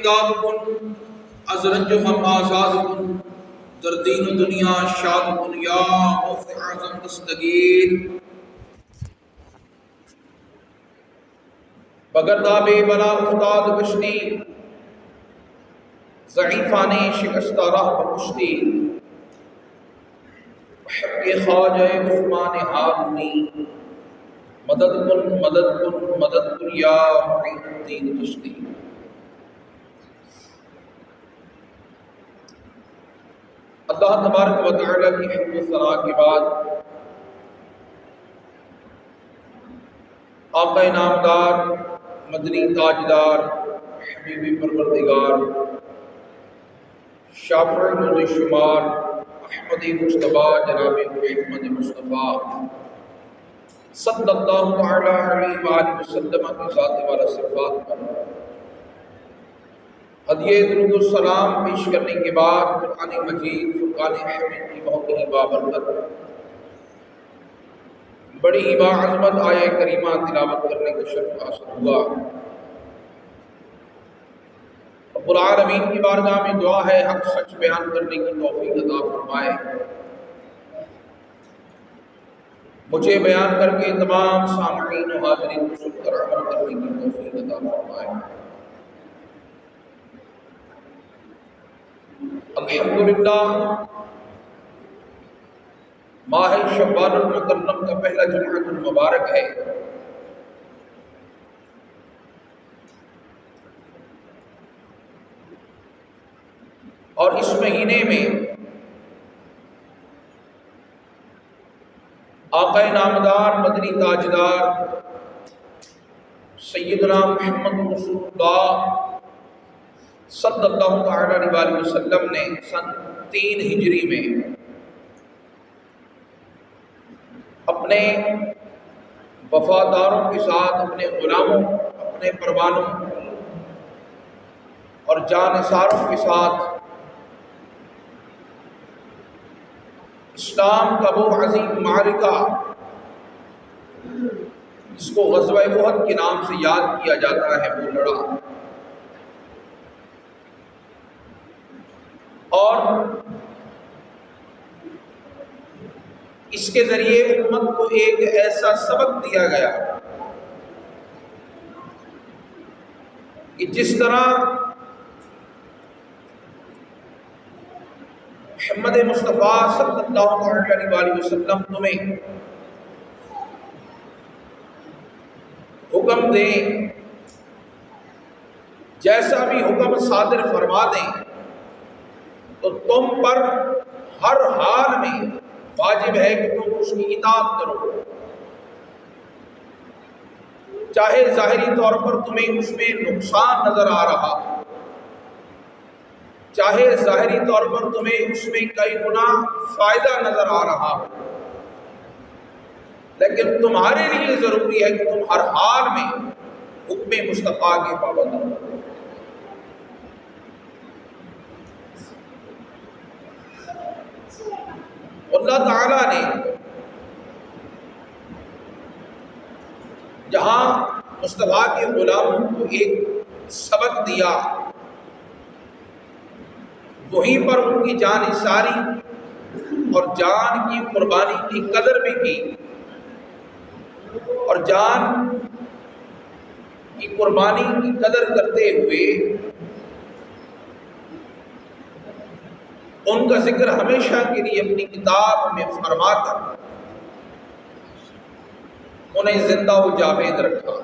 بیداد کن، از رنج و ہم آزاد کن، در دین و دنیا شاد کن یا غوث اعظم دستگیر۔ بگرداب بلا افتاد کشتی، ضعیفان شکستہ راہ بکشتی، حق خواجہ عثمان ہارونی، مدد کن مدد کن مدد کن یا معین الدین چشتی۔ اللہ تبارک و تعالیٰ کی حمد و ثنا کے بعد آقا نامدار، مدنی تاجدار، حبیب پروردگار، شافع روز شمار، احمد مجتبیٰ جناب محمد مصطفیٰ صلی اللہ تعالیٰ علیہ وآلہ وسلم کی ذات والا صفات پر ہدیہ درود السلام پیش کرنے کے بعد قرآن مجید فرقان حمید کی بہت ہی بابرکت بڑی ہی باعظمت آیہ کریمہ تلاوت کرنے کا شرف حاصل ہوا۔ رب العالمین کی بارگاہ میں دعا ہے حق سچ بیان کرنے کی توفیق عطا فرمائے، مجھے بیان کر کے تمام سامعین و حاضرین کو سن کر عمل کرنے کی توفیق عطا فرمائے۔ الحمدللہ ماہ شوال المکرم کا پہلا جمعۃ المبارک ہے۔ اور اس مہینے میں آقا نامدار، مدنی تاجدار سیدنا محمد رسول اللہ صلی اللہ تعالیٰ علیہ وسلم نے سن 3 ہجری میں اپنے وفاداروں کے ساتھ، اپنے غلاموں، اپنے پروانوں اور جانثاروں کے ساتھ اسلام کا وہ عظیم معرکہ جس کو غزوہ احد کے نام سے یاد کیا جاتا ہے وہ لڑا، اور اس کے ذریعے امت کو ایک ایسا سبق دیا گیا کہ جس طرح محمد مصطفیٰ صلی اللہ علیہ وسلم تمہیں حکم دیں، جیسا بھی حکم صادر فرما دیں تو تم پر ہر حال میں واجب ہے کہ تم اس کی اطاعت کرو، چاہے ظاہری طور پر تمہیں اس میں نقصان نظر آ رہا، چاہے ظاہری طور پر تمہیں اس میں کئی گنا فائدہ نظر آ رہا، لیکن تمہارے لیے ضروری ہے کہ تم ہر حال میں حکم مصطفیٰ کے پابند ہو۔ اللہ تعالیٰ نے جہاں مصطفیٰ کے غلاموں کو ایک سبق دیا، وہیں پر ان کی جان نثاری اور جان کی قربانی کی قدر بھی کی، اور جان کی قربانی کی قدر کرتے ہوئے ان کا ذکر ہمیشہ کے لیے اپنی کتاب میں فرما کر انہیں زندہ و جاوید رکھا۔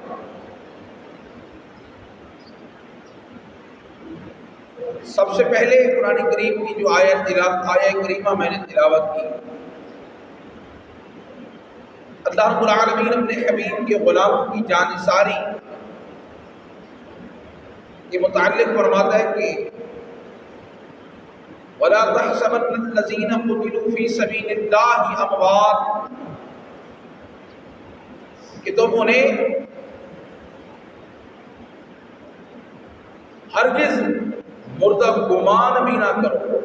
سب سے پہلے قرآن کریم کی جو آیہ کریمہ میں نے تلاوت کی، اللہ رب العالمین اپنے حبیب کے غلاموں کی جانثاری کے متعلق فرماتا ہے کہ وَلَا تَحْسَبَنَّ الَّذِينَ قُتِلُوا فِي سَبِيلِ اللَّهِ أَمْوَاتٌ، کہ تم انہیں ہرگز مردہ گمان بھی نہ کرو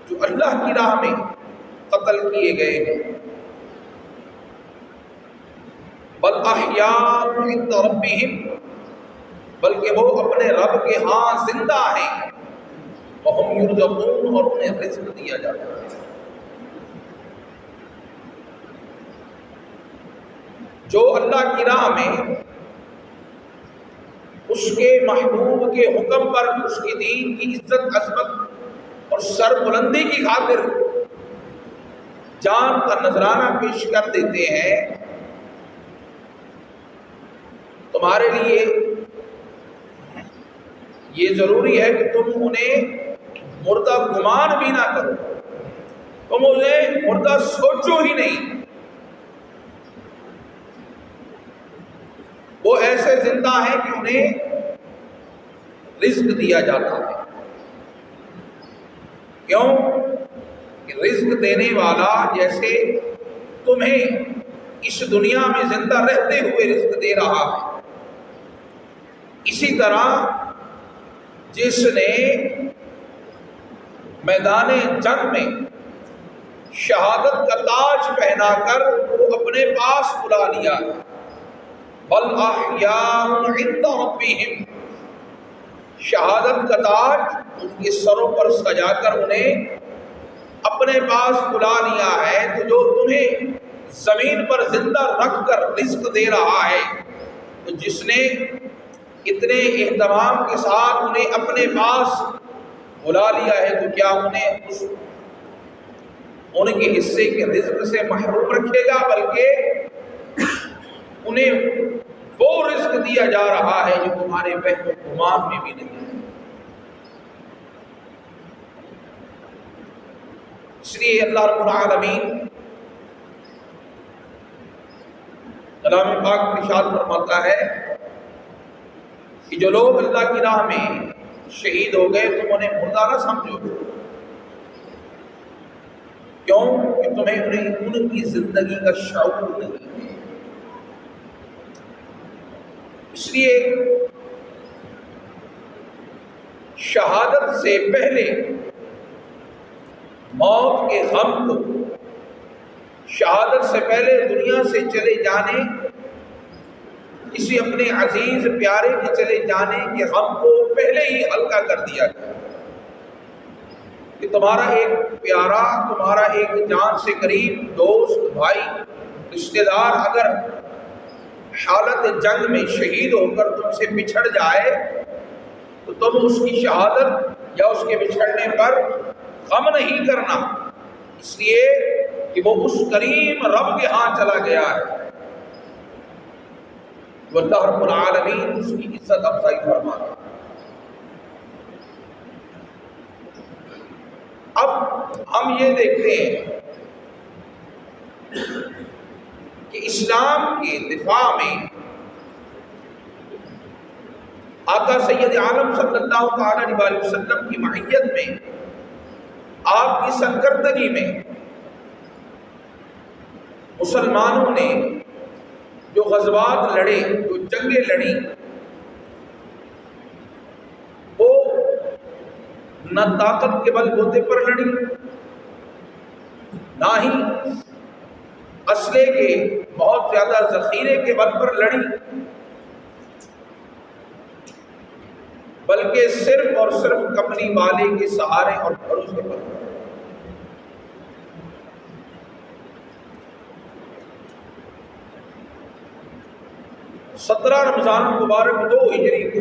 جو اللہ کی راہ میں قتل کیے گئے ہیں، بل احیاء عند ربہم، بلکہ وہ اپنے رب کے ہاں زندہ ہیں، وہم یرزقون، اور انہیں رزق دیا جاتا ہے۔ جو اللہ کی راہ میں اس کے محبوب کے حکم پر، اس کے دین کی عزت عظمت اور سر بلندی کی خاطر جان کا نذرانہ پیش کر دیتے ہیں، تمہارے لیے یہ ضروری ہے کہ تم انہیں مردہ گمان بھی نہ کرو، تم انہیں مردہ سوچو ہی نہیں، وہ ایسے زندہ ہیں کہ انہیں رزق دیا جاتا ہے۔ کیوں کہ رزق دینے والا جیسے تمہیں اس دنیا میں زندہ رہتے ہوئے رزق دے رہا ہے، اسی طرح جس نے میدان جنگ میں شہادت کا تاج پہنا کر وہ اپنے پاس بلا لیا ہے، بل احیاء عند ربہم، شہادت کا تاج ان کے سروں پر سجا کر انہیں اپنے پاس بلا لیا ہے، تو جو تمہیں زمین پر زندہ رکھ کر رزق دے رہا ہے، تو جس نے اتنے اہتمام کے ساتھ انہیں اپنے پاس بلا لیا ہے، تو کیا انہیں ان کے حصے کے رزق سے محروم رکھے گا؟ بلکہ انہیں وہ رزق دیا جا رہا ہے جو تمہارے وہم و گمان میں بھی نہیں ہے۔ اس لیے اللہ رب العالمین کلام پاک میں ارشاد فرماتا ہے کہ جو لوگ اللہ کی راہ میں شہید ہو گئے تم انہیں مردہ نہ سمجھو، کیوں کہ تمہیں ان کی زندگی کا شعور نہیں ہے۔ اس لیے شہادت سے پہلے موت کے غم کو، شہادت سے پہلے دنیا سے چلے جانے، کسی اپنے عزیز پیارے کے چلے جانے کے غم کو پہلے ہی ہلکا کر دیا جائے کہ تمہارا ایک پیارا، تمہارا ایک جان سے قریب دوست، بھائی، رشتہ دار اگر حالت جنگ میں شہید ہو کر تم سے بچھڑ جائے تو تم اس کی شہادت یا اس کے بچھڑنے پر غم نہیں کرنا، اس لیے کہ وہ اس کریم رب کے ہاں چلا گیا ہے، وہ اللہ رب العالمین اس کی عزت افزائی فرما رہا ہے۔ اب ہم یہ دیکھتے ہیں کہ اسلام کے دفاع میں آقا سید عالم صلی اللہ تعالی علیہ وسلم کی معیت میں، آپ کی سرکردگی میں مسلمانوں نے جو غزوات لڑے، جو جنگیں لڑی، وہ نہ طاقت کے بل بوتے پر لڑی، نہ ہی اسلحے کے بہت زیادہ ذخیرے کے بل پر لڑی، بلکہ صرف اور صرف کملی والے کے سہارے اور بھروسے پر۔ 17 رمضان مبارک 2 ہجری کو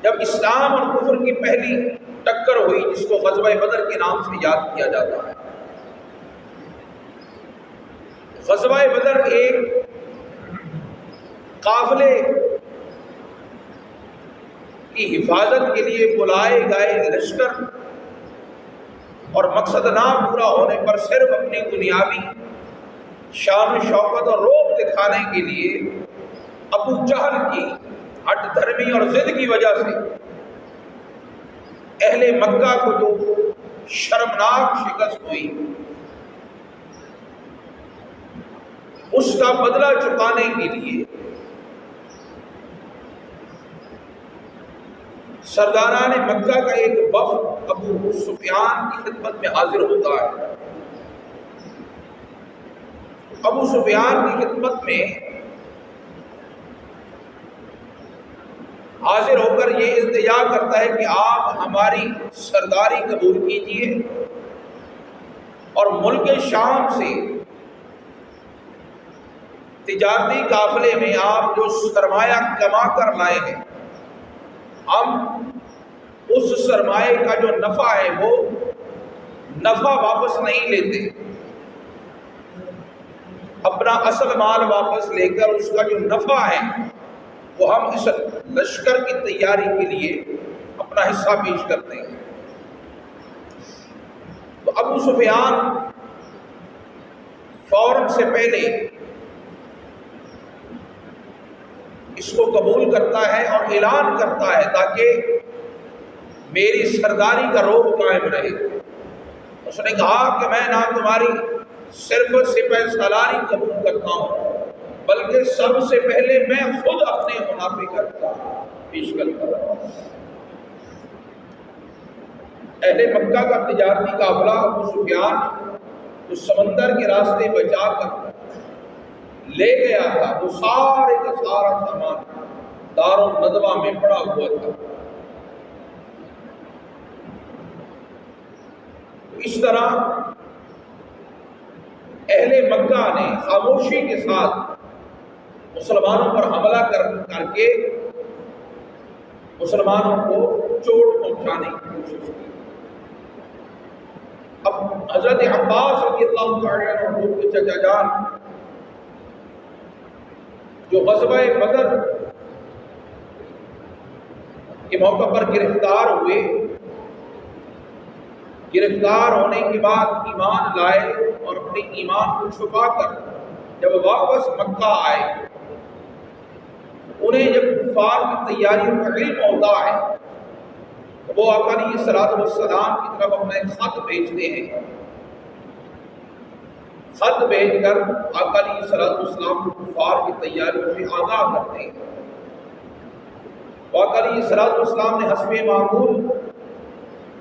جب اسلام اور کفر کی پہلی ٹکر ہوئی، جس کو غزوہ بدر کے نام سے یاد کیا جاتا ہے، غزوہ بدر ایک قافلے کی حفاظت کے لیے بلائے گئے لشکر اور مقصد نہ پورا ہونے پر صرف اپنی دنیاوی شان و شوکت اور روب دکھانے کے لیے ابو جہل کی ہٹ دھرمی اور ضد کی وجہ سے اہل مکہ کو جو شرمناک شکست ہوئی، اس کا بدلہ چکانے کے لیے سرداران مکہ کا ایک وفد ابو سفیان کی خدمت میں حاضر ہوتا ہے۔ ابو سفیان کی خدمت میں حاضر ہو کر یہ التجا کرتا ہے کہ آپ ہماری سرداری قبول کیجیے، اور ملک شام سے تجارتی قافلے میں آپ جو سرمایہ کما کر لائے ہیں، ہم اس سرمایہ کا جو نفع ہے وہ نفع واپس نہیں لیتے، اپنا اصل مال واپس لے کر اس کا جو نفع ہے وہ ہم اس لشکر کی تیاری کے لیے اپنا حصہ پیش کرتے ہیں۔ تو ابو سفیان فوراً سے پہلے اس کو قبول کرتا ہے اور اعلان کرتا ہے تاکہ میری سرداری کا روب قائم رہے۔ اس نے کہا کہ میں نہ تمہاری صرف سپہ سالاری قبول کرتا ہوں بلکہ سب سے پہلے میں خود اپنے منافع کا پیش کرتا ہوں۔ اہل مکہ کا تجارتی قافلہ ابو سفیان جو سمندر کے راستے بچا کر لے گیا تھا، وہ سارے کا سارا سامان دار الندوہ میں پڑا ہوا تھا۔ اس طرح اہل مکہ نے خاموشی کے ساتھ مسلمانوں پر حملہ کر کے مسلمانوں کو چوٹ پہنچانے کی کوشش کی۔ اب حضرت عباس رضی اللہ تعالیٰ عنہ کے چچا جان جو غزوہ بدر کے موقع پر گرفتار ہوئے، گرفتار ہونے کے بعد ایمان لائے اور اپنے ایمان کو چھپا کر جب واپس مکہ آئے، انہیں جب کفار کی تیاریوں کا علم ہوتا ہے تو وہ آقا علیہ الصلوۃ والسلام کی طرف اپنا ایک خط بھیجتے ہیں۔ خط بھیج کر آقا علیہ الصلوۃ والسلام کو کفار کی تیاریوں سے آگاہ کرتے ہیں۔ آقا علیہ الصلوۃ والسلام نے حسب معمول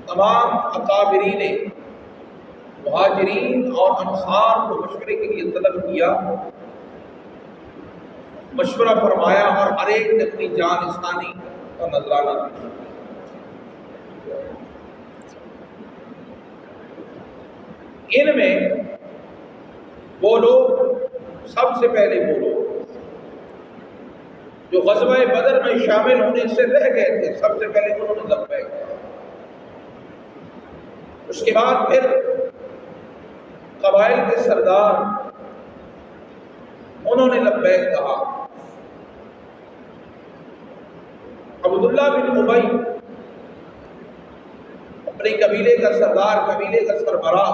تمام اکابرین مہاجرین اور انصار کو مشورے کے لیے طلب کیا، مشورہ فرمایا اور ہر ایک نے اپنی جان انسانی کا نذرانہ دیا۔ ان میں وہ لوگ، سب سے پہلے وہ لوگ جو غزوہ بدر میں شامل ہونے سے رہ گئے تھے، سب سے پہلے انہوں نے لبیک کہا۔ اس کے بعد پھر قبائل کے سردار انہوں نے لبیک کہا۔ عبداللہ بن ابی اپنے قبیلے کا سردار، قبیلے کا سربراہ،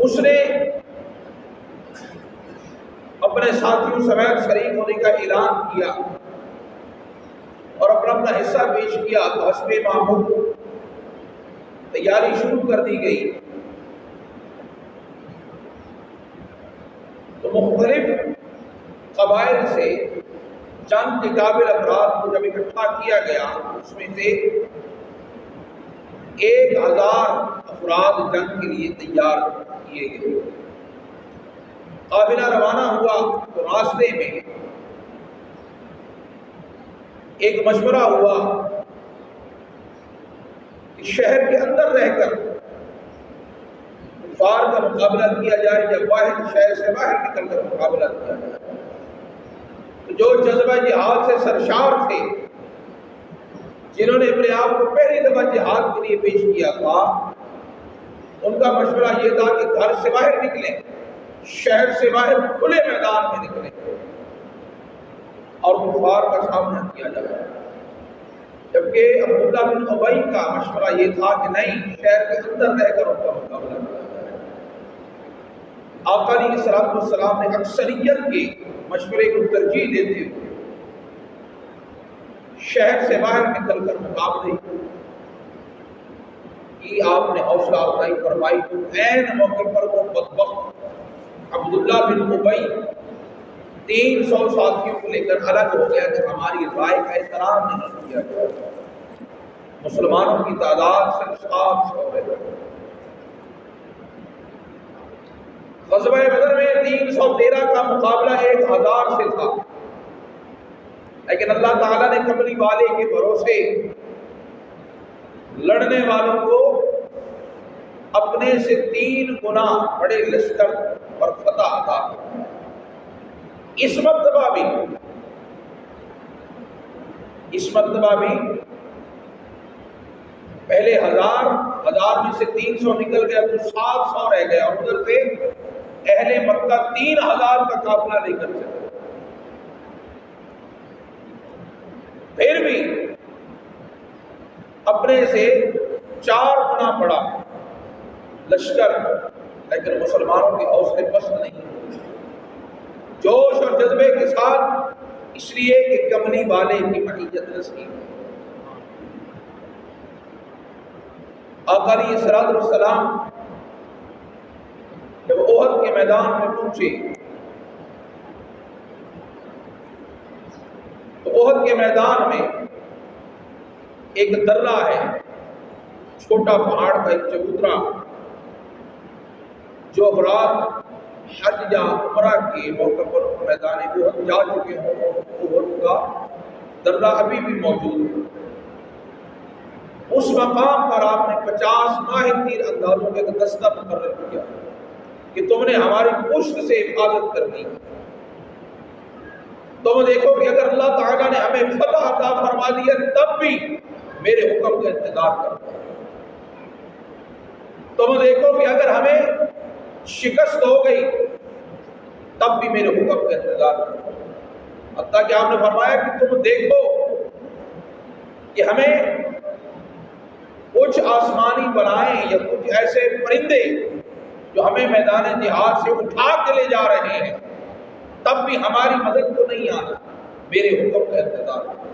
اس نے اپنے ساتھیوں سمیت شریک ہونے کا اعلان کیا اور اپنا حصہ پیش کیا۔ تو حسب معمول تیاری شروع کر دی گئی۔ تو مختلف قبائل سے چند کے قابل افراد کو جب اکٹھا کیا گیا، اس میں سے 1000 افراد جنگ کے لیے تیار کیے گئے۔ قافلہ روانہ ہوا تو راستے میں ایک مشورہ ہوا کہ شہر کے اندر رہ کر کفار کا مقابلہ کیا جائے یا واحد شہر سے باہر نکل کر مقابلہ کیا جائے۔ تو جو جذبہ جہاد سے سرشار تھے، جنہوں نے اپنے آپ کو پہلی دفعہ جہاد کے لیے پیش کیا تھا، ان کا مشورہ یہ تھا کہ گھر سے باہر نکلیں، شہر سے باہر کھلے میدان میں نکلیں اور کفار کا سامنا کیا جائے۔ جبکہ عبداللہ بن ابی کا مشورہ یہ تھا کہ نہیں، شہر کے اندر رہ کر ان کا مقابلہ کیا جائے۔ آقا علیہ الصلوۃ والسلام نے اکثریت کے مشورے کو ترجیح دیتے ہوئے شہر سے باہر نکل کر مقابلے کی آپ نے حوصلہ افزائی فرمائی۔ تو عین موقع پر وہ بدبخت عبداللہ بن ابی 300 ساتھیوں کو لے کر الگ ہو گیا کہ ہماری رائے کا احترام نہیں کیا گیا۔ مسلمانوں کی تعداد صرف 700 ہے۔ غزوہ بدر میں 313 کا مقابلہ 1000 سے تھا۔ لیکن اللہ تعالیٰ نے کملی والے کے بھروسے لڑنے والوں کو اپنے سے 3 گنا بڑے لشکر اور فتح عطا کی۔ اس مرتبہ بھی پہلے 1000 میں سے 300 نکل گیا تو 700 رہ گیا، اور ادھر سے اہل مکہ 3000 کا قافلہ لے کر چلے۔ پھر بھی اپنے سے 4 گنا بڑا لشکر، لیکن مسلمانوں کے حوصلے پست نہیں، جوش اور جذبے کے ساتھ، اس لیے کہ کملی والے کی معیت نصیب۔ آقا علیہ الصلوۃ والسلام جب احد کے میدان میں پہنچے تو احد کے میدان میں ایک درہ ہے، چھوٹا پہاڑ کا ایک چبوترا، جو افراد حج یا عمرہ کے موقع پر میدان احد جا چکے ہوں، احد کا درہ ابھی بھی موجود ہے۔ اس مقام پر آپ نے 50 ماہر تیر اندازوں کا ایک دستہ مقرر کیا کہ تم نے ہماری پشت سے حفاظت کرنی ہے۔ تم دیکھو کہ اگر اللہ تعالیٰ نے ہمیں فتح عطا فرما دیا تب بھی میرے حکم کا انتظار کرو۔ تم دیکھو کہ اگر ہمیں شکست ہو گئی تب بھی میرے حکم کا انتظار کرو۔ حتیٰ کہ آپ نے فرمایا کہ تم دیکھو کہ ہمیں کچھ آسمانی بلائیں یا کچھ ایسے پرندے جو ہمیں میدان جہاد سے اٹھا کے لے جا رہے ہیں، تب بھی ہماری مدد کو نہیں آنا، میرے حکم کا انتظار کرو۔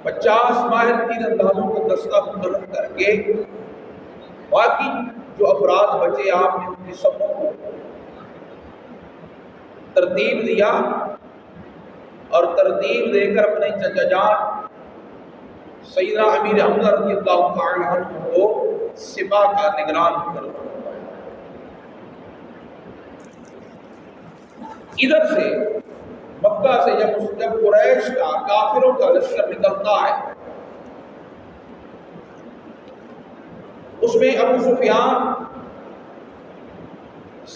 50 ماہر تیر اندازوں کو دستہ مقرر کر کے باقی جو افراد بچے آپ نے ان کے سبوں کو ترتیب دیا، اور ترتیب دے کر اپنے چچا جان سیدنا امیر حمزہ رضی اللہ تعالیٰ عنہ کو سپاہ کا نگران مقرر فرمایا۔ ادھر سے مکہ سے جب قریش کا کافروں کا لشکر نکلتا ہے، اس میں ابو سفیان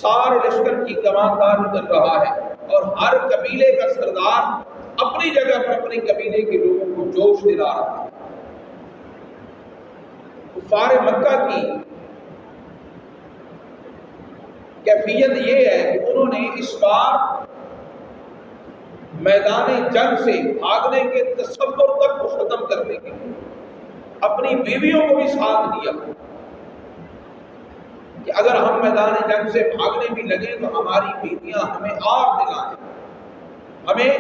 سارے لشکر کی کمانداری کر رہا ہے، اور ہر قبیلے کا سردار اپنی جگہ پر اپنے قبیلے کے لوگوں کو جوش دلا رہا ہے۔ کفار مکہ کی کیفیت یہ ہے کہ انہوں نے اس بار میدان جنگ سے بھاگنے کے تصور تک کو ختم کرنے کے لیے اپنی بیویوں کو بھی ساتھ دیا کہ اگر ہم میدان جنگ سے بھاگنے بھی لگیں تو ہماری بیویاں ہمیں آر دلائیں، ہمیں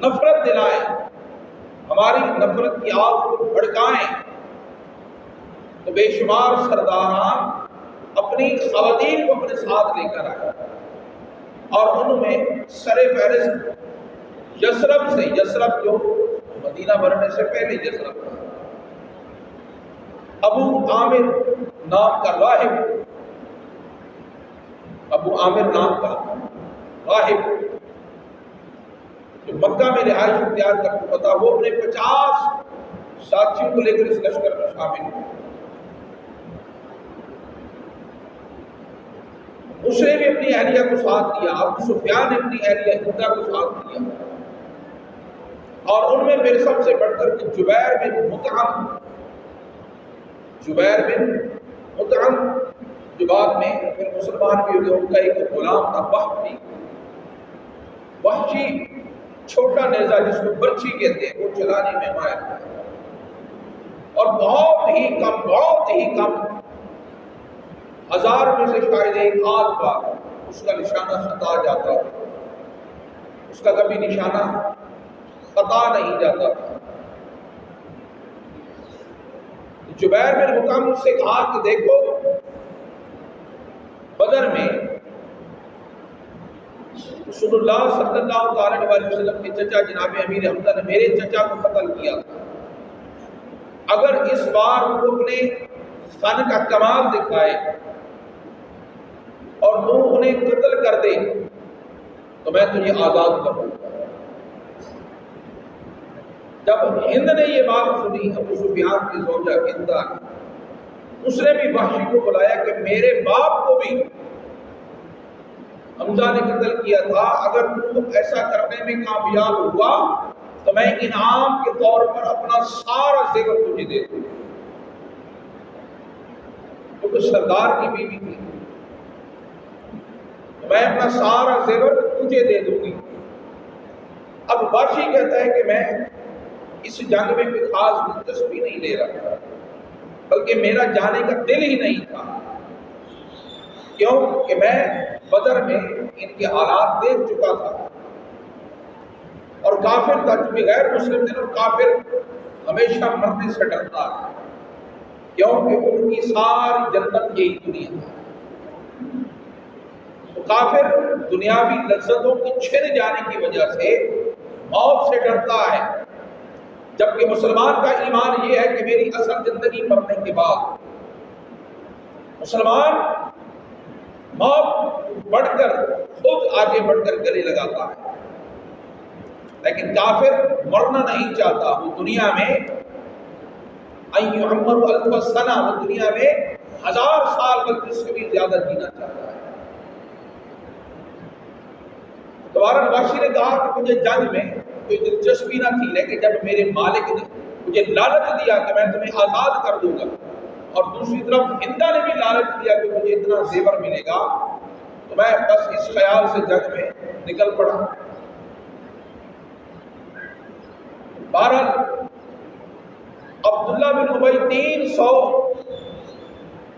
نفرت دلائیں، ہماری نفرت کی آگ کو بھڑکائیں۔ تو بے شمار سرداران اپنی خواتین کو اپنے ساتھ لے کر آئے، اور ان میں سر فہرست یثرب جو مدینہ بننے سے پہلے یثرب تھا، ابو عامر نام کا راہب جو مکہ میں رہائش اختیار کر چکا تھا، وہ اپنے 50 ساتھیوں کو لے کر اس لشکر میں شامل ہوئے۔ اس نے بھی اپنی اہلیہ کو ساتھ دیا، ابو سفیان نے اپنی اہلیہ ہندہ کو ساتھ دیا، اور ان میں پھر سب سے بڑھ کر جبیر بن مطعم جو بعد میں پھر مسلمان بھی ہوئے، ان کا ایک غلام تھا وحشی، چھوٹا نیزہ جس کو برچھی کہتے ہیں، وہ چلانے میں ماہر تھا، اور بہت ہی کم 1000 میں سے شاید ایک آدھ بار اس کا نشانہ خطا جاتا ہے، اس کا کبھی نشانہ خطا نہیں جاتا تھا۔ جبیر بن مطعم اس سے کہا کہ دیکھو، بدر میں رسول اللہ صلی اللہ علیہ وسلم کے چچا جناب امیر حمزہ نے میرے چچا کو قتل کیا تھا، اگر اس بار وہ اپنے فن کا کمال دکھائے اور وہ انہیں قتل کر دے تو میں تجھے آزاد کروں گا۔ جب ہند نے یہ بات سنی، ابو سفیان کی زوجہ ہندا نے، اس نے بھی وحشی کو بلایا کہ میرے باپ کو بھی حمزہ نے قتل کیا تھا، اگر تو ایسا کرنے میں کامیاب ہوا تو میں انعام کے طور پر اپنا سارا زیور تجھے دے دوں، کیونکہ سردار کی بیوی تھی، تو میں اپنا سارا زیور تجھے دے دوں گی۔ اب وحشی کہتا ہے کہ میں اس جنگ میں کوئی خاص دلچسپی نہیں لے رہا تھا، بلکہ میرا جانے کا دل ہی نہیں تھا، کیوں کہ میں بدر میں ان کے حالات دیکھ چکا تھا، اور کافر تھا، چونکہ غیر مسلم تھے اور کافر ہمیشہ مرنے سے ڈرتا ہے، کیونکہ ان کی ساری جنت یہی دنیا ہے۔ تو کافر دنیاوی لذتوں کی چھن جانے کی وجہ سے موت سے ڈرتا ہے، جبکہ مسلمان کا ایمان یہ ہے کہ میری اصل زندگی مرنے کے بعد مسلمان موت بڑھ کر خود آگے بڑھ کر گلے لگاتا ہے، لیکن کافر مرنا نہیں چاہتا، وہ دنیا میں ان یعمر الف سنہ، وہ دنیا میں 1000 سال بلکہ اس سے بھی زیادہ جینا چاہتا ہے۔ دوبارہ نواشی نے کہا کہ مجھے جنگ میں کوئی دلچسپی نہ تھی، لیکن جب میرے مالک نے مجھے لالچ دیا کہ میں تمہیں آزاد کر دوں گا، اور دوسری طرف ہندا نے بھی لالچ دیا کہ مجھے اتنا زیور ملے گا، تو میں بس اس خیال سے جنگ میں نکل پڑا۔ بہرحال عبداللہ بن ابی 300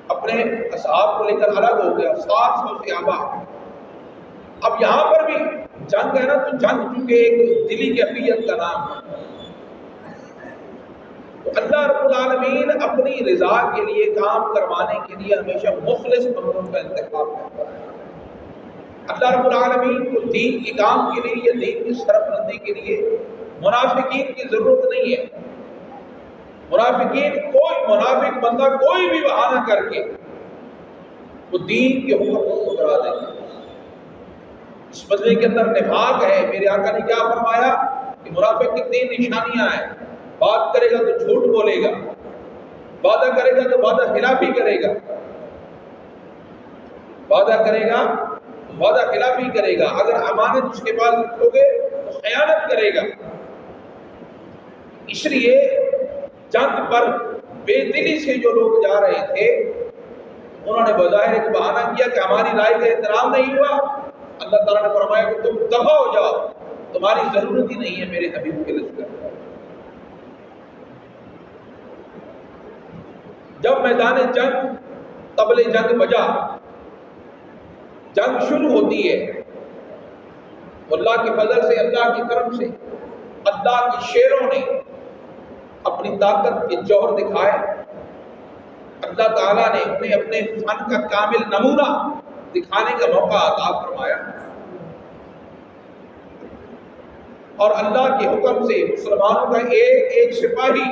اپنے اصحاب کو لے کر الگ ہو گیا، 700 صحابہ۔ اب یہاں پر بھی جنگ ہے نا، تو جنگ چونکہ ایک دلی کیفیت کا نام ہے، تو اللہ رب العالمین اپنی رضا کے لیے کام کروانے کے لیے ہمیشہ مخلص بندوں کا انتخاب کرتا ہے۔ اللہ رب العالمین کو دین کے کام کے لیے یا دین کی سربلندی کے لیے منافقین کی ضرورت نہیں ہے۔ منافقین، کوئی منافق بندہ کوئی بھی بہانہ کر کے وہ دین کے حکم کو ٹھکرا دے گا۔ اس مسئلے کے اندر نفاق ہے۔ میرے آقا نے کیا فرمایا کہ منافق کی 3 نشانیاں ہیں، بات کرے گا تو جھوٹ بولے گا، وعدہ کرے گا تو وعدہ خلافی کرے گا، وعدہ کرے گا تو وعدہ خلافی کرے گا، اگر امانت اس کے پاس رکھو گے تو خیانت کرے گا۔ اس لیے جنگ پر بے دلی سے جو لوگ جا رہے تھے، انہوں نے بظاہر ایک بہانہ کیا کہ ہماری رائے کا احترام نہیں ہوا۔ اللہ تعالیٰ نے فرمایا کہ تم دفع ہو جاؤ، تمہاری ضرورت ہی نہیں ہے میرے حبیب کے لشکر۔ جب میدان جنگ طبل جنگ بجا، جنگ شروع ہوتی ہے، اللہ کی فضل سے، اللہ کی کرم سے اللہ کے شیروں نے اپنی طاقت کے جوہر دکھائے۔ اللہ تعالیٰ نے انہیں اپنے فن کا کامل نمونہ دکھانے کا موقع عطا فرمایا، اور اللہ کے حکم سے مسلمانوں کا ایک ایک سپاہی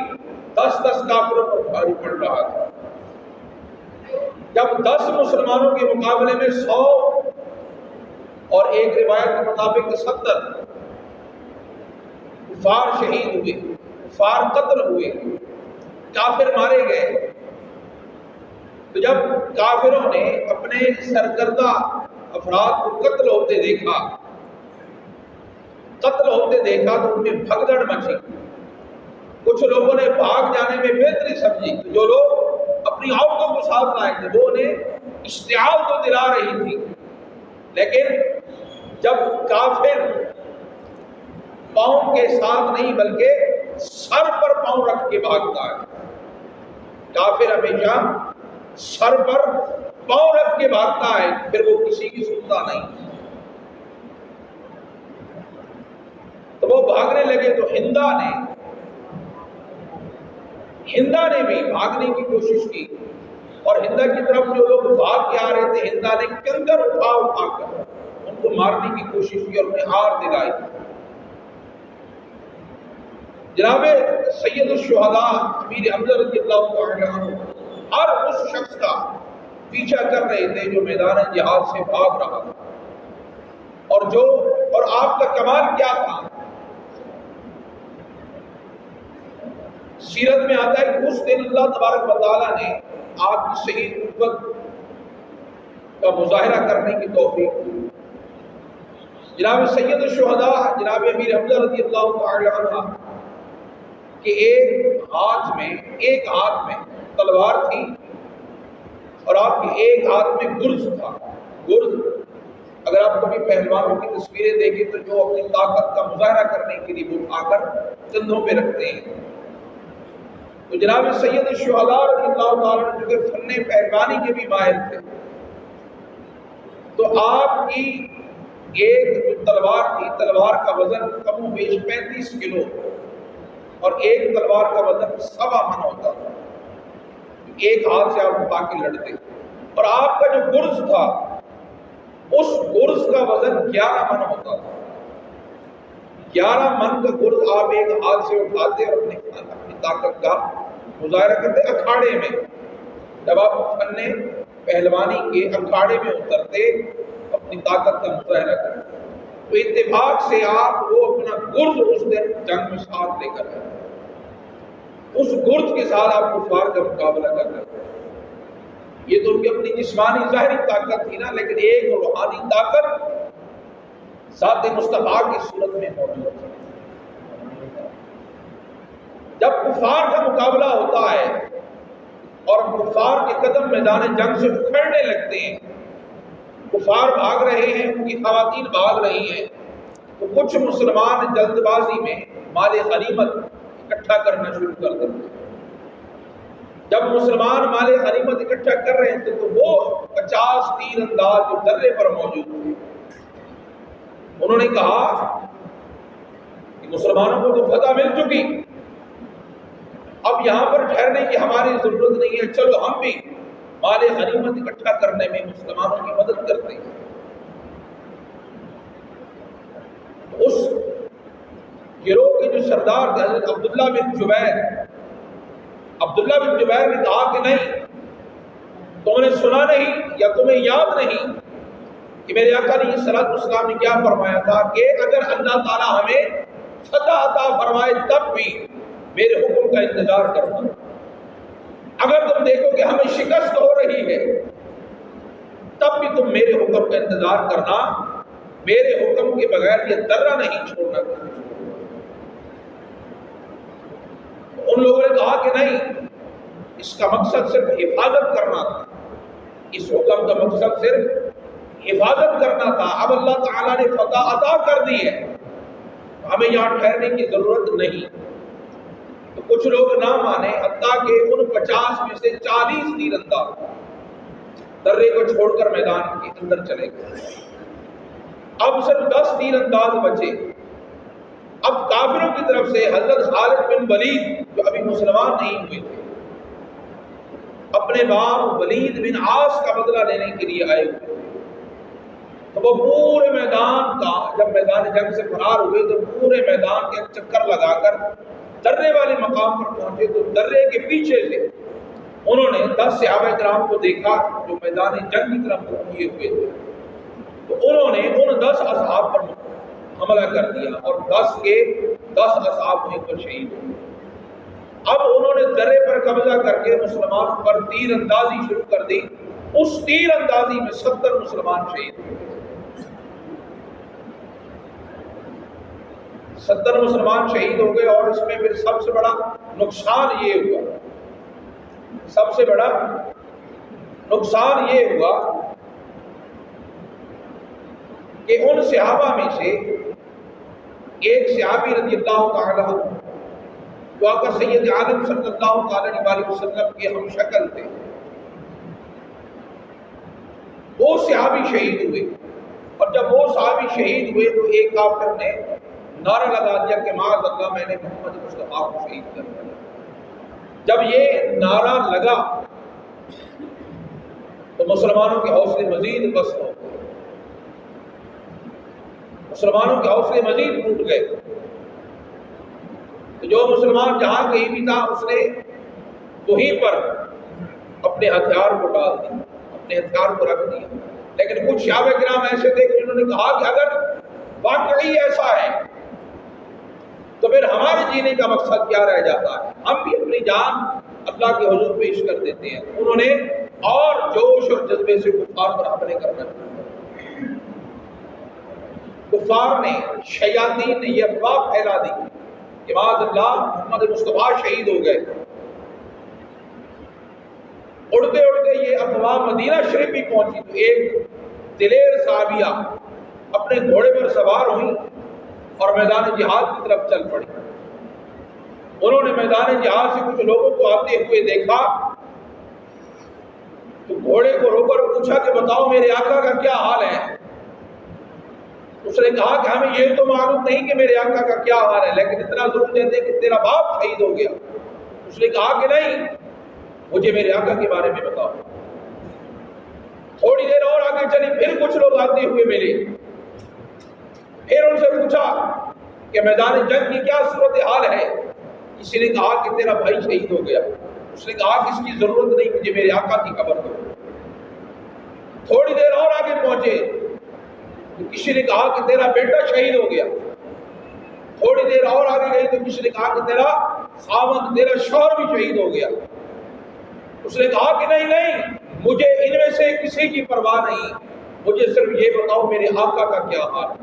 10 کافروں پر بھاری پڑ رہا تھا۔ جب 10 مسلمانوں کے مقابلے میں 100 اور ایک روایت کے مطابق 70 کفار شہید ہوئے، کفار قتل ہوئے، کافر مارے گئے، تو جب کافروں نے اپنے سرکردہ افراد کو قتل ہوتے دیکھا تو ان میں بھگدڑ مچی۔ کچھ لوگوں نے بھاگ جانے میں بہتری سمجھی، جو لوگ اپنی عورتوں کو ساتھ لائے تھے وہ انہیں اشتعال تو دلا رہی تھی، لیکن جب کافر پاؤں کے ساتھ نہیں بلکہ سر پر پاؤں رکھ کے بھاگتا ہے، کافر ہمیشہ سر پر پاؤں رکھ کے بھاگتا ہے، پھر وہ کسی کی سنتا نہیں۔ تو وہ بھاگنے لگے تو ہندا نے بھی بھاگنے کی کوشش کی، اور ہندا کی طرف جو لوگ بھاگ کے آ رہے تھے، ہندا نے کنکر اٹھا کر ان کو مارنے کی کوشش کی اور انہیں ہار دلائی۔ جناب سید الشہداء امیر حمزہ رضی اللہ تعالی عنہ ہر اس شخص کا پیچھا کر رہے تھے جو میدان جہاد سے بھاگ رہا تھا، اور جو اور آپ کا کمال کیا تھا؟ سیرت میں آتا ہے کہ اس دن اللہ تبارک و تعالیٰ نے آپ کی صحیح قوت کا مظاہرہ کرنے کی توفیق دی۔ جناب سید الشہداء جناب امیر حمزہ رضی اللہ تعالی عنہ کہ ایک ہاتھ میں تلوار تھی اور آپ کے ایک ہاتھ میں گرز تھا۔ گرز اگر آپ کبھی پہلوانوں کی تصویریں دیکھیں تو جو اپنی طاقت کا مظاہرہ کرنے کے لیے وہ اٹھا کر کندھوں پہ رکھتے ہیں، تو جناب سید الشہداء رضی اللہ تعالیٰ عنہ جو کہ فن پہلوانی کے بھی ماہر تھے، تو آپ کی ایک جو تلوار تھی، تلوار کا وزن کم و بیش 35 کلو اور ایک تلوار کا وزن 1.25 من ہوتا تھا۔ ایک ہاتھ سے آپ اٹھا کے لڑتے، اور آپ کا جو گرز تھا اس گرز کا وزن 11 من ہوتا تھا۔ 11 من کا گرز آپ ایک ہاتھ سے اٹھاتے اور اپنی طاقت کا مظاہرہ کرتے اکھاڑے میں۔ جب آپ فن پہلوانی کے اکھاڑے میں اترتے اپنی طاقت کا مظاہرہ کرتے، تو اتفاق سے آپ وہ اپنا گرز اس دن جنگ میں ساتھ لے کر آئے، اس گرز کے ساتھ آپ کفار کا مقابلہ کر رہے تھے۔ یہ تو ان کی اپنی جسمانی ظاہری طاقت تھی نا، لیکن ایک روحانی طاقت ذات مصطفیٰ کی صورت میں موجود تھی۔ جب کفار کا مقابلہ ہوتا ہے اور کفار کے قدم میدان جنگ سے اکھڑنے لگتے ہیں، کفار بھاگ رہے ہیں، ان کی خواتین بھاگ رہی ہیں، تو کچھ مسلمان جلد بازی میں مال غنیمت اکٹھا کرنا شروع کر دیتے ہیں۔ جب مسلمان مال غنیمت اکٹھا کر رہے تھے تو وہ 50 تیر انداز جو درے پر موجود تھے، انہوں نے کہا کہ مسلمانوں کو تو فتح مل چکی، اب یہاں پر ٹھہرنے کی ہماری ضرورت نہیں ہے، چلو ہم بھی مال غنیمت اکٹھا کرنے میں مسلمانوں کی مدد کرتے ہیں۔ اس گروہ کے جو سردار تھے حضرت عبداللہ بن جبیر نے کہا کہ نہیں، تم نے سنا نہیں یا تمہیں یاد نہیں کہ میرے آقا علیہ الصلوۃ والسلام نے کیا فرمایا تھا کہ اگر اللہ تعالیٰ ہمیں فتح عطا فرمائے تب بھی میرے حکم کا انتظار کرنا، اگر تم دیکھو کہ ہمیں شکست ہو رہی ہے تب بھی تم میرے حکم کا انتظار کرنا، میرے حکم کے بغیر یہ درہ نہیں چھوڑنا۔ ان لوگوں نے کہا کہ نہیں، اس کا مقصد صرف حفاظت کرنا تھا، اس حکم کا مقصد صرف حفاظت کرنا تھا، اب اللہ تعالیٰ نے فتح عطا کر دی ہے، ہمیں یہاں ٹھہرنے کی ضرورت نہیں۔ تو کچھ لوگ نہ مانے، حتیٰ کہ ان 50 میں سے 40 تیر انداز درے کو چھوڑ کر میدان کے اندر چلے گئے۔ اب صرف 10 تیر انداز بچے۔ اب کافروں کی طرف سے حضرت خالد بن ولید جو ابھی مسلمان نہیں ہوئے تھے، اپنے باپ ولید بن عاص کا بدلہ لینے کے لیے آئے ہوئے، تو وہ پورے میدان کا، جب میدان جنگ سے فرار ہوئے تو پورے میدان کے چکر لگا کر درے والے مقام پر پہنچے، تو درے کے پیچھے سے انہوں نے 10 صحابہ کرام کو دیکھا جو میدان جنگ کی طرف کیے ہوئے تھے، تو انہوں نے ان 10 اصحاب پر حملہ کر دیا اور 10 کے 10 اصحاب وہیں پر شہید ہوئے۔ اب انہوں نے درے پر قبضہ کر کے مسلمانوں پر تیر اندازی شروع کر دی، اس تیر اندازی میں 70 مسلمان شہید ہوئے۔ 70 مسلمان شہید ہو گئے، اور اس میں پھر سب سے بڑا نقصان یہ ہوا، کہ ان صحابہ میں سے ایک صحابی رضی اللہ تعالی عنہ جو آقا سید عالم صلی اللہ تعالی علیہ وسلم کے ہم شکل تھے، وہ صحابی شہید ہوئے، اور جب وہ صحابی شہید ہوئے تو ایک کافر نے نعرہ لگا دیا کہ معاذ اللہ، میں نے محمد مصطفیٰ کو شہید کر دیا۔ جب یہ نعرہ لگا تو مسلمانوں کے حوصلے مزید پست ہو گئے، مسلمانوں کے حوصلے مزید ٹوٹ گئے۔ تو جو مسلمان جہاں کہیں بھی تھا اس نے وہیں پر اپنے ہتھیار کو ڈال دیا، اپنے ہتھیار کو رکھ دیا۔ لیکن کچھ صحابہ کرام ایسے تھے کہ انہوں نے کہا کہ اگر واقعی ایسا ہے تو پھر ہمارے جینے کا مقصد کیا رہ جاتا ہے؟ ہم بھی اپنی جان اللہ کے حضور پیش کر دیتے ہیں۔ انہوں نے اور جوش اور جذبے سے کفار پر حملے کرنا شروع کر، کفار نے، شیاطین نے یہ افواہ پھیلا دی کہ معاذ اللہ محمد مصطفیٰ شہید ہو گئے۔ اڑتے اڑتے یہ افواہ مدینہ شریف بھی پہنچی تو ایک دلیر صحابیہ اپنے گھوڑے پر سوار ہوئی اور میدان جہاد کی طرف چل پڑی۔ انہوں نے میدان جہاد سے کچھ لوگوں کو آتے ہوئے دیکھا تو گھوڑے کو روک کر پوچھا کہ بتاؤ میرے آقا کا کیا حال ہے؟ اس نے کہا کہ ہمیں یہ تو معلوم نہیں کہ میرے آقا کا کیا حال ہے، لیکن اتنا ضرور کہتے ہیں کہ تیرا باپ شہید ہو گیا۔ اس نے کہا کہ نہیں، مجھے میرے آقا کے بارے میں بتاؤ۔ تھوڑی دیر اور آگے چلی، پھر کچھ لوگ آتے ہوئے ملے، پھر ان سے پوچھا کہ میدان جنگ کی کیا صورتحال ہے؟ کسی نے کہا کہ تیرا بھائی شہید ہو گیا۔ اس نے کہا کہ اس کی ضرورت نہیں، مجھے میرے آقا کی خبر دو۔ تھوڑی دیر اور آگے پہنچے تو کسی نے کہا کہ تیرا بیٹا شہید ہو گیا۔ تھوڑی دیر اور آگے گئی تو کسی نے کہا کہ تیرا خاوند، تیرا شوہر بھی شہید ہو گیا۔ اس نے کہا کہ نہیں نہیں، مجھے ان میں سے کسی کی پرواہ نہیں، مجھے صرف یہ بتاؤ میرے آقا کا کیا حال ہے۔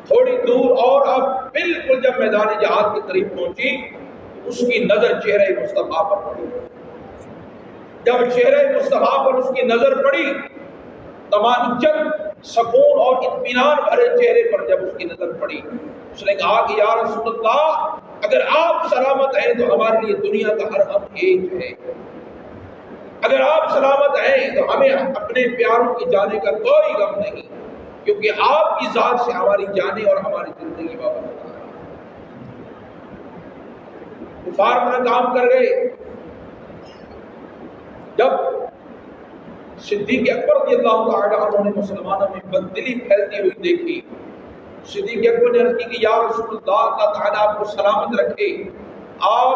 تھوڑی دور اور اب بالکل جب میدان جہاد کے قریب پہنچی اس کی نظر چہرہ مصطفیٰ پر پڑی۔ جب چہرہ مصطفیٰ پر اس کی نظر پڑی، تمام سکون اور اطمینان بھرے چہرے پر جب اس کی نظر پڑی، اس نے کہا کہ یا رسول اللہ، اگر آپ سلامت ہیں تو ہمارے لیے دنیا کا ہر غم ایک ہے۔ اگر آپ سلامت ہیں تو ہمیں اپنے پیاروں کی جانے کا کوئی غم نہیں، کیونکہ آپ کی ذات سے ہماری جانیں اور ہماری زندگی وابستہ ہے۔ کفار اپنا کام کر گئے۔ جب صدیق اکبر رضی اللہ تعالی عنہ نے مسلمانوں میں بددلی پھیلتی ہوئی دیکھی، صدیق اکبر نے عرض کی کہ یا رسول اللہ تعالیٰ آپ کو سلامت رکھے، آپ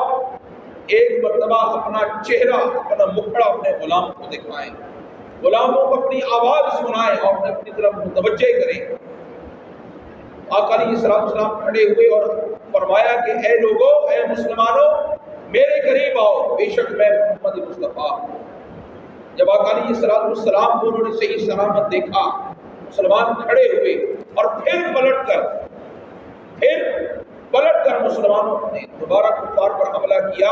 ایک مرتبہ اپنا چہرہ، اپنا مکھڑا اپنے غلام کو دکھائیں، غلاموں کو اپنی آواز سنائیں اور انہیں اپنی طرف متوجہ کریں۔ آقا علیہ السلام کھڑے ہوئے اور فرمایا کہ اے لوگوں، اے مسلمانوں، میرے قریب آؤ، بے شک میں محمد مصطفیٰ۔ جب آقا علیہ السلام کو انہوں نے صحیح سلامت دیکھا، مسلمان کھڑے ہوئے اور پھر پلٹ کر مسلمانوں نے دوبارہ کفار پر حملہ کیا،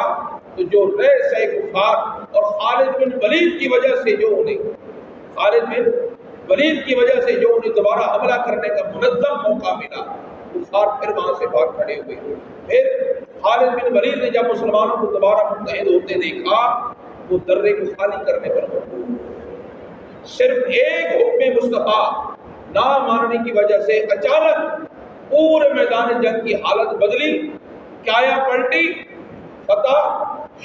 تو جو رئیس کفار اور خالد بن ولید کی وجہ سے جو انہیں دوبارہ حملہ کرنے کا منظم موقع ملا، کفار پھر وہاں سے بھاگ کھڑے ہوئے۔ پھر خالد بن ولید نے جب مسلمانوں کو دوبارہ متحد ہوتے دیکھا، وہ درے کو خالی کرنے پر مجبور۔ صرف ایک حکم مصطفیٰ نہ ماننے کی وجہ سے اچانک پورے میدان جنگ کی حالت بدلی، کیا پلٹی، فتح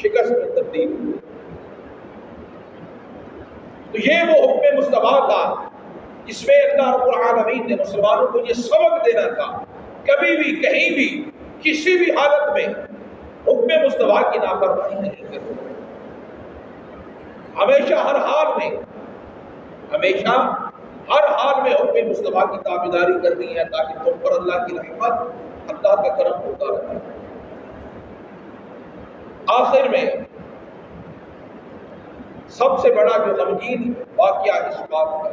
شکست میں تبدیل ہوئی۔ تو یہ وہ حکم مصطفیٰ تھا جس میں اللہ رب العالمین نے مسلمانوں کو یہ سبق دینا تھا، کبھی بھی کہیں بھی کسی بھی حالت میں حکم مصطفیٰ کی نافرمانی نہیں کرنی، ہمیشہ ہر حال میں حکم مصطفیٰ کی تابعداری کرنی ہے، تاکہ تم پر اللہ کی رحمت، اللہ کا کرم ہوتا رہے۔ آخر میں سب سے بڑا جو غمگین واقعہ اس بات کا،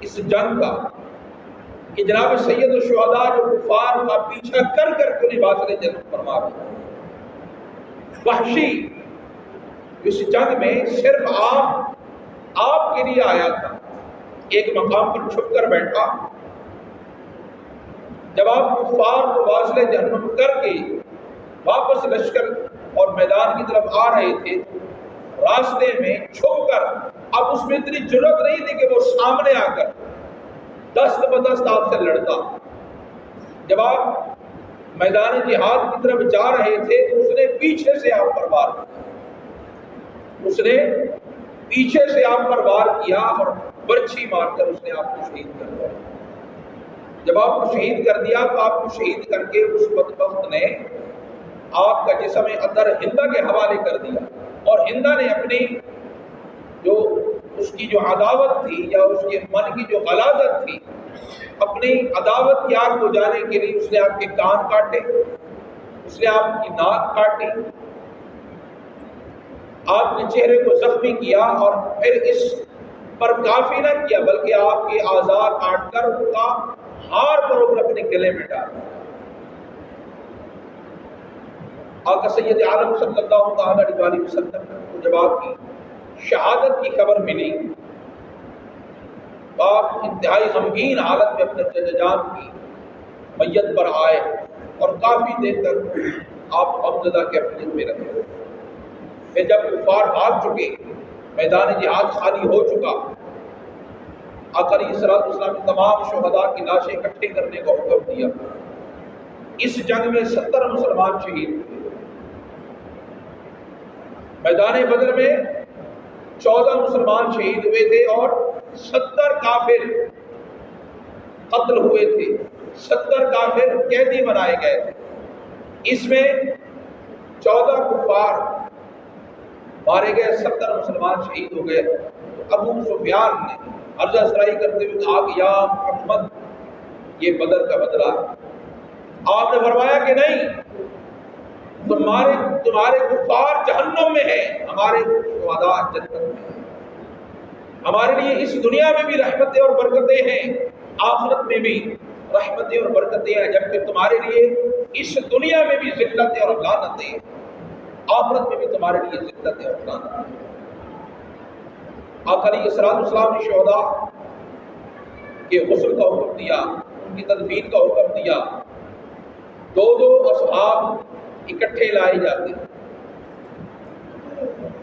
اس جنگ کا، کہ جناب سید الشہداء جو کفار کا پیچھا کر کے انہیں باطل جنت فرما دیا، وحشی اس جنگ میں صرف آپ کے لیے آیا تھا، ایک مقام پر چھپ کر بیٹھا۔ جب آپ کفار کو واصل جہنم کر کے واپس لشکر اور میدان کی طرف آ رہے تھے، راستے میں چھپ کر، اب اس میں اتنی جرأت نہیں تھی کہ وہ سامنے آ کر دست بدست آپ سے لڑتا۔ جب آپ میدان جہاد کی طرف جا رہے تھے تو اس نے پیچھے سے آپ پر وار کیا، اور برچھی مار کر اس نے آپ کو شہید کر دیا۔ جب آپ کو شہید کر دیا تو آپ کو شہید کر کے اس بدبخت نے آپ کا جسم اندر ہندا کے حوالے کر دیا، اور ہندا نے اپنی جو اس کی جو عداوت تھی یا اس کے من کی جو غلاظت تھی اپنی عداوت کی آگ بجھانے کے لیے اس نے آپ کے کان کاٹے، اس نے آپ کی ناک کاٹی، آپ نے چہرے کو زخمی کیا، اور پھر اس پر کافی نہ کیا بلکہ آپ کے اعضاء کاٹ کر ان کا ہار پرو کر اپنے گلے میں ڈالا۔ آقا سید عالم صلی اللہ تعالی علیہ وسلم کو جب آپ کی شہادت کی خبر ملی، آپ انتہائی غمگین حالت میں اپنے چچا جان کی میت پر آئے اور کافی دیر تک آپ غمزدہ کیفیت میں رہے۔ پھر جب کفار بھاگ چکے، میدان جہاد خالی ہو چکا، آقا علیہ الصلوۃ والسلام نے تمام شہداء کی لاشیں اکٹھے کرنے کا حکم دیا۔ اس جنگ میں 70 مسلمان شہید ہوئے۔ میدان بدر میں 14 مسلمان شہید ہوئے تھے اور 70 کافر قتل ہوئے تھے، 70 کافر قیدی بنائے گئے تھے۔ اس میں 14 کفار مارے گئے، 70 مسلمان شہید ہو گئے۔ ابو سفیان نے عرضہ سرائی کرتے ہوئے کہا کہ یا محمد، یہ بدر کا بدلہ ہے۔ آپ نے فرمایا کہ نہیں، تمہارے کفار جہنم میں ہیں، ہمارے شہداء جنت میں ہیں۔ ہمارے لیے اس دنیا میں بھی رحمتیں اور برکتیں ہیں، آخرت میں بھی رحمتیں اور برکتیں ہیں، جبکہ تمہارے لیے اس دنیا میں بھی ذلتیں اور لعنتیں ہیں، آخرت میں بھی تمہارے لیے ذلتیں اور لعنتیں ہیں۔ آقا علیہ السلام نے شہداء کے غسل کا حکم دیا، ان کی تدفین کا حکم دیا۔ 2 اصحاب اکٹھے لائے جاتے۔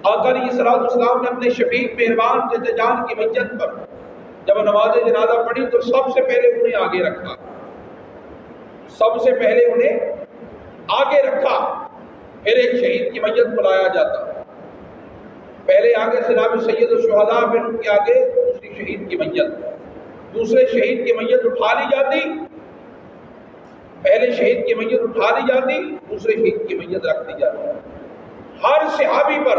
آقا علیہ السلام نے اپنے شفیق مہربان چچا جان کی میت پر جب نماز جنازہ پڑھی تو سب سے پہلے انہیں آگے رکھا، سب سے پہلے انہیں آگے رکھا۔ پھر ایک شہید کی میت کو لایا جاتا، پہلے آگے جناب سید الشہداء، پھر ان کے آگے دوسری شہید کی میت، دوسرے شہید کی میت اٹھا لی جاتی، پہلے شہید کی میت اٹھا لی جاتی، دوسرے شہید کی میت رکھ دی جاتی۔ ہر صحابی پر،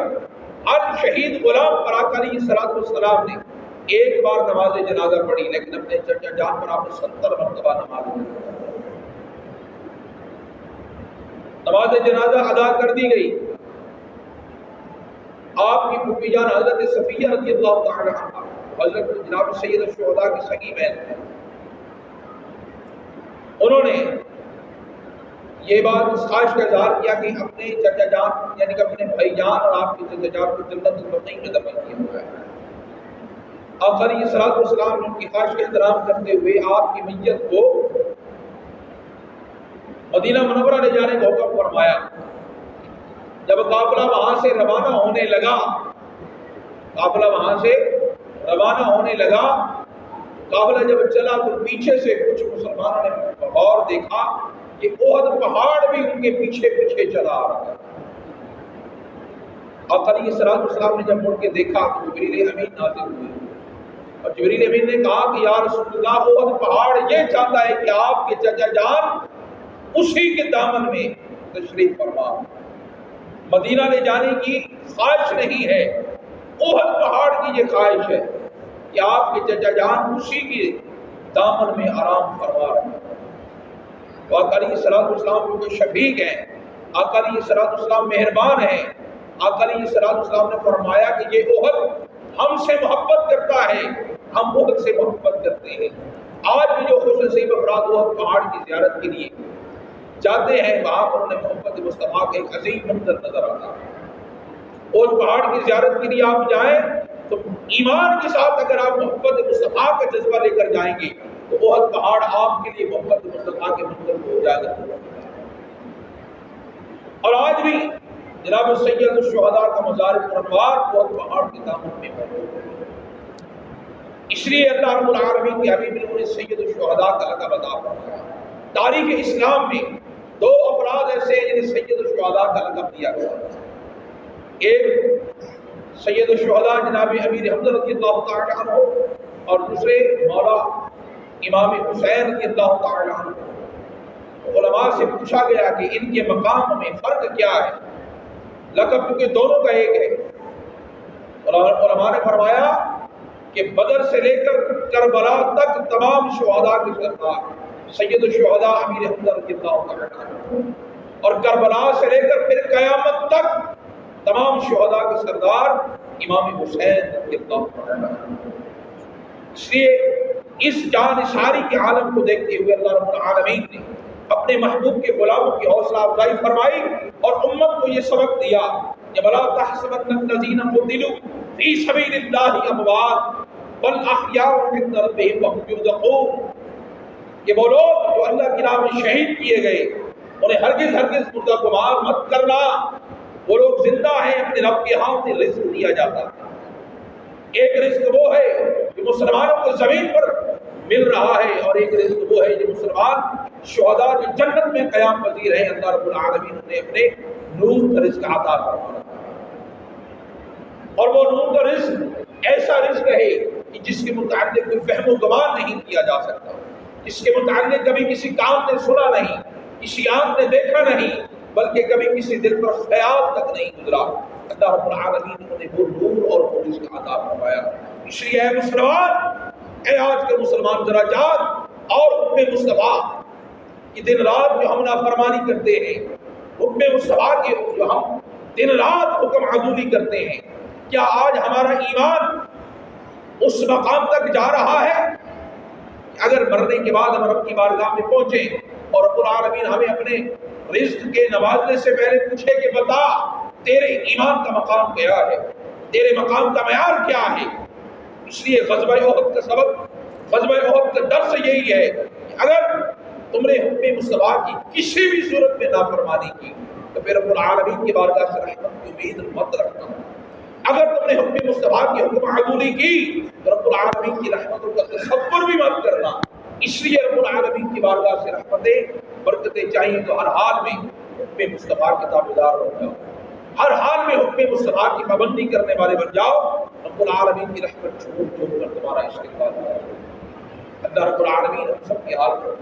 ہر شہید غلام پر آقا علیہ السلام نے ایک بار نماز جنازہ پڑھی، لیکن اپنے چچا جان پر آپ نے 70 مرتبہ نماز جنازہ ادا کر دی گئی۔ آپ کی پھوپھی جان حضرت صفیہ رضی اللہ تعالی عنہا، حضرت جناب سید الشہداء کی سگی بہن ہے، انہوں نے یہ بات اس خواہش کا اظہار کیا کہ اپنے چچا جان یعنی کہ اپنے بھائی جان اور آپ کے چچا جان کو جنت البقیع میں دفن کیا ہوا ہے۔ آقا علیہ السلام نے ان کی خواہش کا احترام کرتے ہوئے آپ کی میت کو مدینہ منورہ لے جانے کا حکم فرمایا۔ جب قافلہ وہاں سے روانہ ہونے لگا، قافلہ وہاں سے روانہ ہونے لگا، قافلہ جب چلا تو پیچھے سے کچھ مسلمانوں نے غور دیکھا کہ احد پہاڑ بھی ان کے پیچھے پیچھے چلا آ رہا ہے۔ آقا علیہ السلام نے جب مڑ کے دیکھا تو جبریل امین نازل ہوئے، اور جبریل امین نے کہا کہ یا رسول اللہ، احد پہاڑ یہ چاہتا ہے کہ آپ کے چچا جان اسی کے دامن میں تشریف فرما، مدینہ لے جانے کی خواہش نہیں ہے، احد پہاڑ کی یہ خواہش ہے کہ آپ کے چچا جان اسی کے دامن میں آرام فرما رہے ہیں۔ آقا علیہ السلام کیونکہ شفیق ہیں، آقا علیہ السلام مہربان ہیں، آقا علیہ السلام نے فرمایا کہ یہ احد ہم سے محبت کرتا ہے، ہم احد سے محبت کرتے ہیں۔ آج بھی جو خوش نصیب افراد احد پہاڑ کی زیارت کے لیے جاتے ہیں، وہاں پر انہیں محبت مصطفیٰ کا ایک عظیم منظر نظر آتا ہے۔ احد پہاڑ کی زیارت کے لیے آپ جائیں تو ایمان کے ساتھ اگر آپ محبت مصطفیٰ کا جذبہ لے کر جائیں گے تو احد پہاڑ آپ کے لیے محبت مصطفیٰ کے منظر کو اجاگر۔ اور آج بھی جناب سید الشہداء کا مزار پرانوار احد پہاڑ کے دامن میں موجود ہے۔ اس لیے اللہ رب العالمین کے حبیب نے انہیں سید الشہداء کا لقب عطا فرمایا۔ تاریخ اسلام میں 2 افراد ایسے ہیں جنہیں سید الشہداء کا لقب دیا گیا، ایک سید الشہداء جناب امیر حمزہ رضی اللہ تعالی عنہ، اور دوسرے مولا امام حسین رضی اللہ تعالی عنہ۔ علماء سے پوچھا گیا کہ ان کے مقام میں فرق کیا ہے، لقب کیونکہ دونوں کا ایک ہے۔ علماء نے فرمایا کہ بدر سے لے کر کربلا تک تمام شہداء کے سردار سید الشہداء امیر حمزہ رضی اللہ عنہ، اور کربلا سے لے کر پھر قیامت تک تمام شہداء کے سردار امام حسین رضی اللہ عنہ۔ اس لیے اس جانثاری کے عالم کو دیکھتے ہوئے اللہ رب العالمین نے اپنے محبوب کے غلاموں کی حوصلہ افزائی فرمائی اور امت کو یہ سبق دیا کہ بلا تحسبن الذین قتلوا فی سبیل اللہ اموات بل احیاء عند ربہم وهم یرزقون، کہ وہ لوگ جو اللہ کی راہ میں شہید کیے گئے انہیں ہرگز مردہ گمار مت کرنا، وہ لوگ زندہ ہیں، اپنے رب کے ہاں انہیں رزق دیا جاتا ہے۔ ایک رزق وہ ہے جو مسلمانوں کو زمین پر مل رہا ہے، اور ایک رزق وہ ہے جو مسلمان شہداء جو جنت میں قیام پذیر ہیں، اللہ رب العالمین نے اپنے نور کا رزق عطا فرمایا، اور وہ نور کا رزق ایسا رزق ہے کہ جس کے متعلق کوئی فہم و گمان نہیں کیا جا سکتا، جس کے متعلق کبھی کسی کان نے سنا نہیں، کسی آنکھ نے دیکھا نہیں، بلکہ کبھی کسی دل پر خیال تک نہیں گزرا۔ اللہ رب العالمین نے وہ نور اور وہ رزق عطا فرمایا۔ اس لیے اے مسلمان، اے آج کے مسلمان ذرا جان اور حکم مصطفیٰ کی دن رات جو ہم نافرمانی کرتے ہیں، حکم مصطفیٰ کے جو ہم دن رات حکم عدولی کرتے ہیں، کیا آج ہمارا ایمان اس مقام تک جا رہا ہے کہ اگر مرنے کے بعد ہم رب کی بارگاہ میں پہنچیں اور رب العالمین ہمیں اپنے رزق کے نوازنے سے پہلے پوچھے کہ بتا تیرے ایمان کا مقام کیا ہے، تیرے مقام کا معیار کیا ہے؟ اس لیے غزوہ احد کا سبق، غزوہ احد کا درس یہی ہے کہ اگر تم نے حکم مصطفیٰ کی کسی بھی صورت میں نافرمانی کی تو پھر رب العالمین کی بارگاہ سے رحمت کی امید مت رکھنا۔ اگر تم نے حکم مصطفیٰ کی حکم عدولی کی تو رب العالمین کی رحمتوں کا تصور بھی مت کرنا۔ اس لیے رب العالمین کی بارگاہ سے رحمتیں برکتیں چاہیے تو ہر حال میں حکم مصطفیٰ کے تابعدار بن جاؤ، ہر حال میں حکم مصطفیٰ کی پابندی کرنے والے بن جاؤ، رب العالمین کی رحمت چھوڑ کر تمہارا استقبال کرے۔ اللہ رب العالمین ہم سب کے حال پر